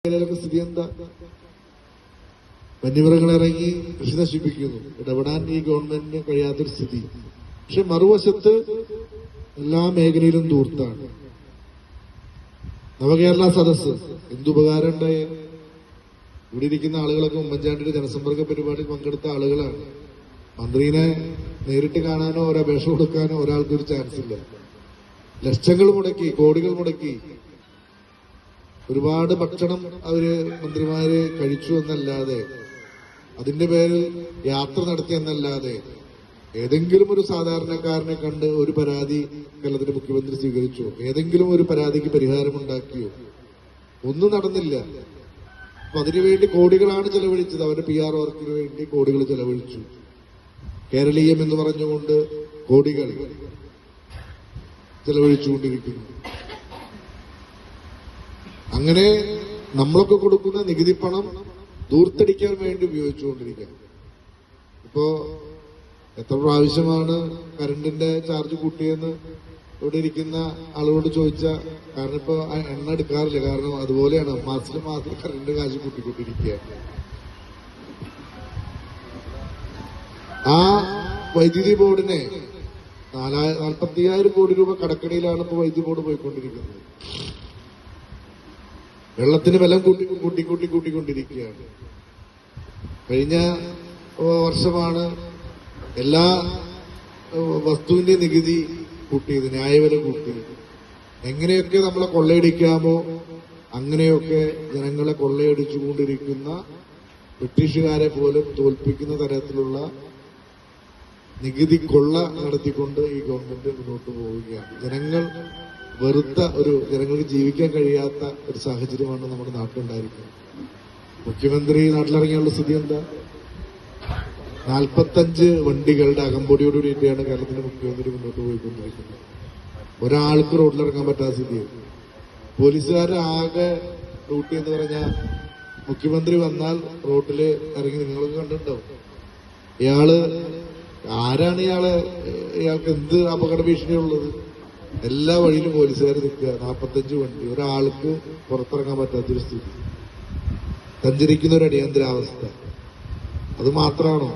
സ്ഥിതി എന്താ? വന്യമൃഗങ്ങൾ ഇറങ്ങി കൃഷി നശിപ്പിക്കുന്നു. ഇടപെടാൻ ഈ ഗവൺമെന്റിന് കഴിയാത്തൊരു സ്ഥിതി. പക്ഷെ മറുവശത്ത് എല്ലാ മേഖലയിലും ധൂർത്താണ്. നവകേരള സദസ്സ് എന്തുപകാരം ഉണ്ടായ? ഇവിടെ ഇരിക്കുന്ന ആളുകളൊക്കെ ഉമ്മൻചാണ്ടിയുടെ ജനസമ്പർക്ക പരിപാടിയിൽ പങ്കെടുത്ത ആളുകളാണ്. മന്ത്രിനെ നേരിട്ട് കാണാനോ ഒരപേക്ഷ കൊടുക്കാനോ ഒരാൾക്കൊരു ചാൻസ് ഇല്ല. ലക്ഷങ്ങൾ മുടക്കി, കോടികൾ മുടക്കി ഒരുപാട് ഭക്ഷണം അവര് മന്ത്രിമാര് കഴിച്ചു എന്നല്ലാതെ, അതിന്റെ പേരിൽ യാത്ര നടത്തി എന്നല്ലാതെ ഏതെങ്കിലും ഒരു സാധാരണക്കാരനെ കണ്ട് ഒരു പരാതി കേരളത്തിന്റെ മുഖ്യമന്ത്രി സ്വീകരിച്ചു? ഏതെങ്കിലും ഒരു പരാതിക്ക് പരിഹാരമുണ്ടാക്കിയോ? ഒന്നും നടന്നില്ല. അപ്പൊ അതിനുവേണ്ടി കോടികളാണ് ചെലവഴിച്ചത്. അവരുടെ PR വർക്കിന് വേണ്ടി കോടികൾ ചെലവഴിച്ചു. കേരളീയം എന്ന് പറഞ്ഞുകൊണ്ട് കോടികൾ ചെലവഴിച്ചുകൊണ്ടിരിക്കുന്നു. അങ്ങനെ നമ്മളൊക്കെ കൊടുക്കുന്ന നികുതി പണം ദൂർത്തടിക്കാൻ വേണ്ടി ഉപയോഗിച്ചുകൊണ്ടിരിക്കുക. ഇപ്പോ എത്ര പ്രാവശ്യമാണ് കറണ്ടിന്റെ ചാർജ് കൂട്ടിയെന്ന് ഇവിടെ ഇരിക്കുന്ന ആളുകളോട് ചോദിച്ച, കാരണം ഇപ്പൊ എണ്ണ എടുക്കാറില്ല. കാരണം അതുപോലെയാണ്, മാസത്തിൽ കറണ്ട് കാശ് കൂട്ടിക്കൊണ്ടിരിക്കുക. ആ വൈദ്യുതി ബോർഡിനെ 45,000 കോടി രൂപ കടക്കണിയിലാണ് ഇപ്പൊ വൈദ്യുതി ബോർഡ് പോയിക്കൊണ്ടിരിക്കുന്നത്. വെള്ളത്തിന് വില കൂട്ടിക്കൊണ്ടിരിക്കുകയാണ്. കഴിഞ്ഞ വർഷമാണ് എല്ലാ വസ്തുവിന്റെ നികുതി കൂട്ടിയത്, ന്യായവില കൂട്ടിയത്. എങ്ങനെയൊക്കെ നമ്മളെ കൊള്ളയടിക്കാമോ അങ്ങനെയൊക്കെ ജനങ്ങളെ കൊള്ളയടിച്ചുകൊണ്ടിരിക്കുന്ന ബ്രിട്ടീഷുകാരെ പോലും തോൽപ്പിക്കുന്ന തരത്തിലുള്ള നികുതി കൊള്ള നടത്തിക്കൊണ്ട് ഈ ഗവൺമെന്റ് മുന്നോട്ട് പോവുകയാണ്. ജനങ്ങൾ വെറുത്ത ജനങ്ങൾക്ക് ജീവിക്കാൻ കഴിയാത്ത ഒരു സാഹചര്യമാണ് നമ്മുടെ നാട്ടിലുണ്ടായിരിക്കുന്നത്. മുഖ്യമന്ത്രി നാട്ടിലിറങ്ങിയുള്ള സ്ഥിതി എന്താ? 45 വണ്ടികളുടെ അകമ്പടിയോടുകൂടിയിട്ടാണ് കേരളത്തിന്റെ മുഖ്യമന്ത്രി മുന്നോട്ട് പോയിക്കൊണ്ടിരിക്കുന്നത്. ഒരാൾക്ക് റോഡിലിറങ്ങാൻ പറ്റാത്ത സ്ഥിതിയാണ്. പോലീസുകാരുടെ ആകെ ഡ്യൂട്ടി എന്ന് പറഞ്ഞാൽ മുഖ്യമന്ത്രി വന്നാൽ റോഡില് ഇറങ്ങി, നിങ്ങളൊക്കെ കണ്ടിട്ടുണ്ടാവും, ആരാണ് ഇയാൾക്ക് എന്ത് അപകട ഭീഷണിയുള്ളത്? എല്ലാ വഴിയിലും പോലീസുകാർ നിൽക്കുക. 45 വണ്ടി, ഒരാൾക്ക് പുറത്തിറങ്ങാൻ പറ്റാത്തൊരു സ്ഥിതി, സഞ്ചരിക്കുന്ന ഒരു അടിയന്തരാവസ്ഥ. അത് മാത്രമാണോ?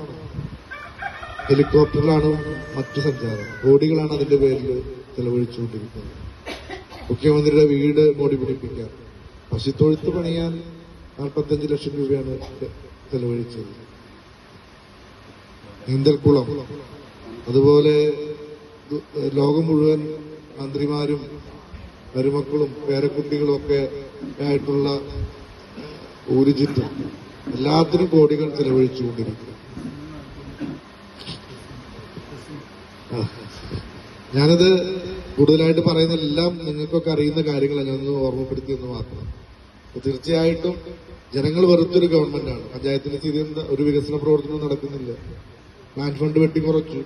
ഹെലികോപ്റ്ററിലാണ് മറ്റു സഞ്ചാരം. കോടികളാണ് അതിന്റെ പേരിൽ ചെലവഴിച്ചുകൊണ്ടിരിക്കുന്നത്. മുഖ്യമന്ത്രിയുടെ വീട് മോടി പിടിപ്പിക്കാൻ, പശുത്തൊഴുത്ത് പണിയാൻ 45 ലക്ഷം രൂപയാണ് ചെലവഴിച്ചത്. നീന്തൽക്കുളം, അതുപോലെ ലോകം മുഴുവൻ മന്ത്രിമാരും മരുമക്കളും പേരക്കുട്ടികളും ഒക്കെ ആയിട്ടുള്ള ഊരുചുറ്റും എല്ലാത്തിനും കോടികൾ ചെലവഴിച്ചുകൊണ്ടിരിക്കും. ഞാനത് കൂടുതലായിട്ട് പറയുന്നതെല്ലാം നിങ്ങൾക്കൊക്കെ അറിയുന്ന കാര്യങ്ങളാണ്, ഞാനൊന്ന് ഓർമ്മപ്പെടുത്തിയെന്ന് മാത്രം. തീർച്ചയായിട്ടും ജനങ്ങൾ വെറുത്തൊരു ഗവൺമെന്റാണ്. പഞ്ചായത്തിന്റെ സ്ഥിതി എന്താ? ഒരു വികസന പ്രവർത്തനം നടക്കുന്നില്ല. പ്ലാൻ ഫണ്ട് വെട്ടിക്കുറച്ചു,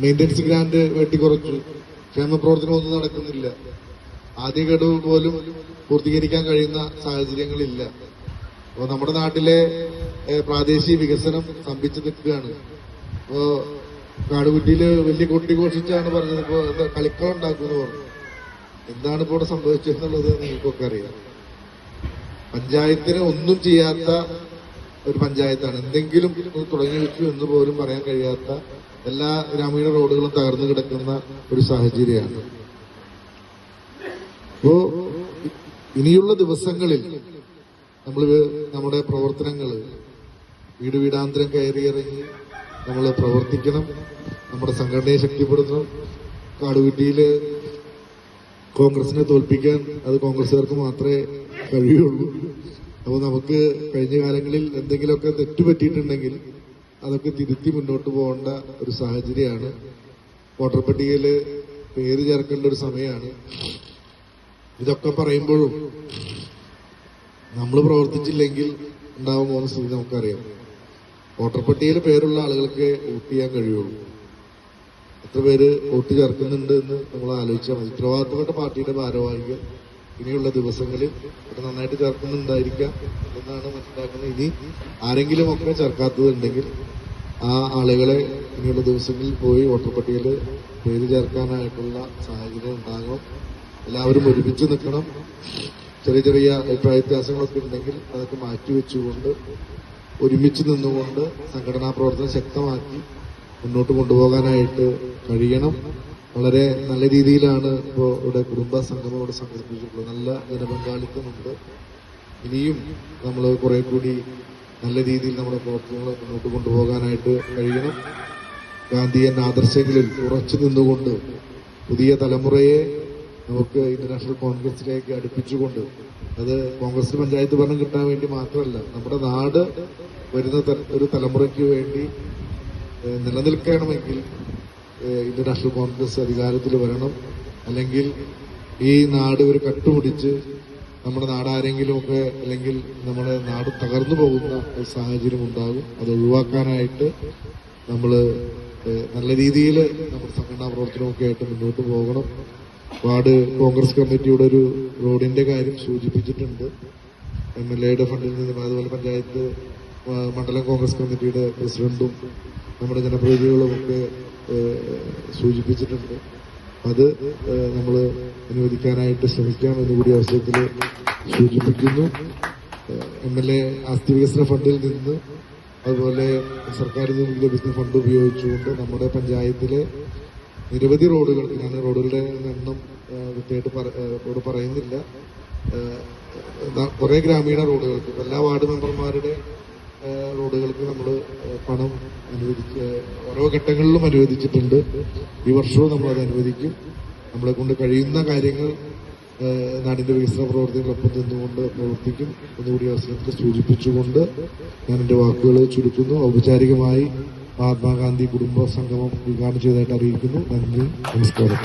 മെയിന്റനൻസ് ഗ്രാന്റ് വെട്ടിക്കുറച്ചു, ക്ഷേമ പ്രവർത്തനം ഒന്നും നടക്കുന്നില്ല. ആദ്യ ഗഡു പോലും പൂർത്തീകരിക്കാൻ കഴിയുന്ന സാഹചര്യങ്ങളില്ല. അപ്പൊ നമ്മുടെ നാട്ടിലെ പ്രാദേശിക വികസനം സ്തംഭിച്ചു നിൽക്കുകയാണ്. ഇപ്പോ കാടുകുറ്റിയില് വലിയ കൊട്ടിഘോഷിച്ചാണ് പറഞ്ഞത്, ഇപ്പോ കളിക്കളം ഉണ്ടാക്കുമെന്ന് പറഞ്ഞു. എന്താണ് ഇപ്പോൾ ഇവിടെ സംഭവിച്ചതെന്നുള്ളത് നിങ്ങൾക്കൊക്കെ അറിയാം. പഞ്ചായത്തിന് ഒന്നും ചെയ്യാത്ത ഒരു പഞ്ചായത്താണ്. എന്തെങ്കിലും തുടങ്ങി വെച്ചു എന്ന് പോലും പറയാൻ കഴിയാത്ത, എല്ലാ ഗ്രാമീണ റോഡുകളും തകർന്നു കിടക്കുന്ന ഒരു സാഹചര്യമാണ്. അപ്പോ ഇനിയുള്ള ദിവസങ്ങളിൽ നമ്മുടെ പ്രവർത്തനങ്ങൾ വീട് വീടാന്തരം കയറിയിറങ്ങി നമ്മൾ പ്രവർത്തിക്കണം. നമ്മുടെ സംഘടനയെ ശക്തിപ്പെടുത്തണം. കാടുകുറ്റിയില് കോൺഗ്രസിനെ തോൽപ്പിക്കാൻ അത് കോൺഗ്രസുകാർക്ക് മാത്രമേ കഴിയുള്ളൂ. അപ്പോൾ നമുക്ക് കഴിഞ്ഞ കാലങ്ങളിൽ എന്തെങ്കിലുമൊക്കെ തെറ്റുപറ്റിയിട്ടുണ്ടെങ്കിൽ അതൊക്കെ തിരുത്തി മുന്നോട്ട് പോകേണ്ട ഒരു സാഹചര്യമാണ്. വോട്ടർ പട്ടികയിൽ പേര് ചേർക്കേണ്ട ഒരു സമയമാണ്. ഇതൊക്കെ പറയുമ്പോഴും നമ്മൾ പ്രവർത്തിച്ചില്ലെങ്കിൽ ഉണ്ടാവാൻ പോകുന്ന സ്ഥിതി നമുക്കറിയാം. വോട്ടർ പട്ടികയിൽ പേരുള്ള ആളുകൾക്ക് വോട്ട് ചെയ്യാൻ കഴിയുള്ളൂ. എത്ര പേര് വോട്ട് ചേർക്കുന്നുണ്ട് എന്ന് നമ്മൾ ആലോചിച്ചാൽ മതി. ഉത്തരവാദിത്തപ്പെട്ട പാർട്ടിയുടെ ഭാരവാഹികൾ ഇനിയുള്ള ദിവസങ്ങളിൽ അത് നന്നായിട്ട് ചേർക്കുന്നുണ്ടായിരിക്കാം എന്നാണ് മനസ്സിലാക്കുന്നത്. ഇനി ആരെങ്കിലും ഒക്കെ ചേർക്കാത്തതുണ്ടെങ്കിൽ ആ ആളുകളെ ഇനിയുള്ള ദിവസങ്ങളിൽ പോയി വോട്ടർ പട്ടികയിൽ പേര് ചേർക്കാനായിട്ടുള്ള സാഹചര്യം ഉണ്ടാകണം. എല്ലാവരും ഒരുമിച്ച് നിൽക്കണം. ചെറിയ ചെറിയ അഭിപ്രായ വ്യത്യാസങ്ങളൊക്കെ ഉണ്ടെങ്കിൽ അതൊക്കെ മാറ്റിവെച്ചുകൊണ്ട് ഒരുമിച്ച് നിന്നുകൊണ്ട് സംഘടനാ പ്രവർത്തനം ശക്തമാക്കി മുന്നോട്ട് കൊണ്ടുപോകാനായിട്ട് കഴിയണം. വളരെ നല്ല രീതിയിലാണ് ഇപ്പോൾ ഇവിടെ കുടുംബ സംഗമം ഇവിടെ സംഘടിപ്പിച്ചിട്ടുള്ളത്. നല്ല ജനപങ്കാളിത്തമുണ്ട്. ഇനിയും നമ്മൾ കുറെ കൂടി നല്ല രീതിയിൽ നമ്മുടെ പ്രവർത്തനങ്ങൾ മുന്നോട്ട് കൊണ്ടുപോകാനായിട്ട് കഴിയണം. ഗാന്ധിയൻ ആദർശങ്ങളിൽ ഉറച്ചു നിന്നുകൊണ്ട് പുതിയ തലമുറയെ നമുക്ക് ഇന്റർനാഷണൽ കോൺഗ്രസിലേക്ക് അടുപ്പിച്ചുകൊണ്ട്, അത് കോൺഗ്രസിന് പഞ്ചായത്ത് ഭരണം കിട്ടാൻ വേണ്ടി മാത്രമല്ല, നമ്മുടെ നാട് വരുന്ന ഒരു തലമുറയ്ക്ക് വേണ്ടി നിലനിൽക്കണമെങ്കിൽ ഇന്റർനാഷണൽ കോൺഗ്രസ് അധികാരത്തിൽ വരണം. അല്ലെങ്കിൽ ഈ നാട് ഒരു കട്ടുപിടിച്ച് നമ്മുടെ നാട് ആരെങ്കിലുമൊക്കെ, അല്ലെങ്കിൽ നമ്മുടെ നാട് തകർന്നു പോകുന്ന ഒരു സാഹചര്യം ഉണ്ടാകും. അത് ഒഴിവാക്കാനായിട്ട് നമ്മൾ നല്ല രീതിയിൽ നമ്മുടെ സംഘടനാ പ്രവർത്തനമൊക്കെ ആയിട്ട് മുന്നോട്ട് പോകണം. വാർഡ് കോൺഗ്രസ് കമ്മിറ്റിയുടെ ഒരു റോഡിന്റെ കാര്യം സൂചിപ്പിച്ചിട്ടുണ്ട്. MLA ഫണ്ടിൽ നിന്നും, അതുപോലെ പഞ്ചായത്ത് മണ്ഡലം കോൺഗ്രസ് കമ്മിറ്റിയുടെ പ്രസിഡന്റും നമ്മുടെ ജനപ്രതിനിധികളും ഒക്കെ സൂചിപ്പിച്ചിട്ടുണ്ട്. അത് നമ്മൾ അനുവദിക്കാനായിട്ട് ശ്രമിക്കാം എന്നുകൂടി അവസരത്തിൽ സൂചിപ്പിക്കുന്നു. MLA ആസ്തി വികസന ഫണ്ടിൽ നിന്ന്, അതുപോലെ സർക്കാരിൽ നിന്ന് ലഭിക്കുന്ന ഫണ്ട് ഉപയോഗിച്ചുകൊണ്ട് നമ്മുടെ പഞ്ചായത്തിലെ നിരവധി റോഡുകൾ, ഞാൻ റോഡുകളുടെ എണ്ണം കൃത്യമായിട്ട് പറയുന്നില്ല, കുറെ ഗ്രാമീണ റോഡുകൾക്ക്, എല്ലാ വാർഡ് മെമ്പർമാരുടെ റോഡുകൾക്ക് നമ്മൾ പണം അനുവദിച്ച് ഓരോ ഘട്ടങ്ങളിലും അനുവദിച്ചിട്ടുണ്ട്. ഈ വർഷവും നമ്മളത് അനുവദിക്കും. നമ്മളെ കൊണ്ട് കഴിയുന്ന കാര്യങ്ങൾ നാടിന്റെ വികസന പ്രവർത്തനങ്ങളൊപ്പം നിന്നുകൊണ്ട് പ്രവർത്തിക്കും എന്നുകൂടി അവസരത്തിൽ സൂചിപ്പിച്ചുകൊണ്ട് ഞാൻ എന്റെ വാക്കുകൾ ചുരുക്കുന്നു. ഔപചാരികമായി മഹാത്മാഗാന്ധി കുടുംബ സംഗമം ഉദ്ഘാടനം ചെയ്തതായിട്ട് അറിയിക്കുന്നു. നന്ദി, നമസ്കാരം.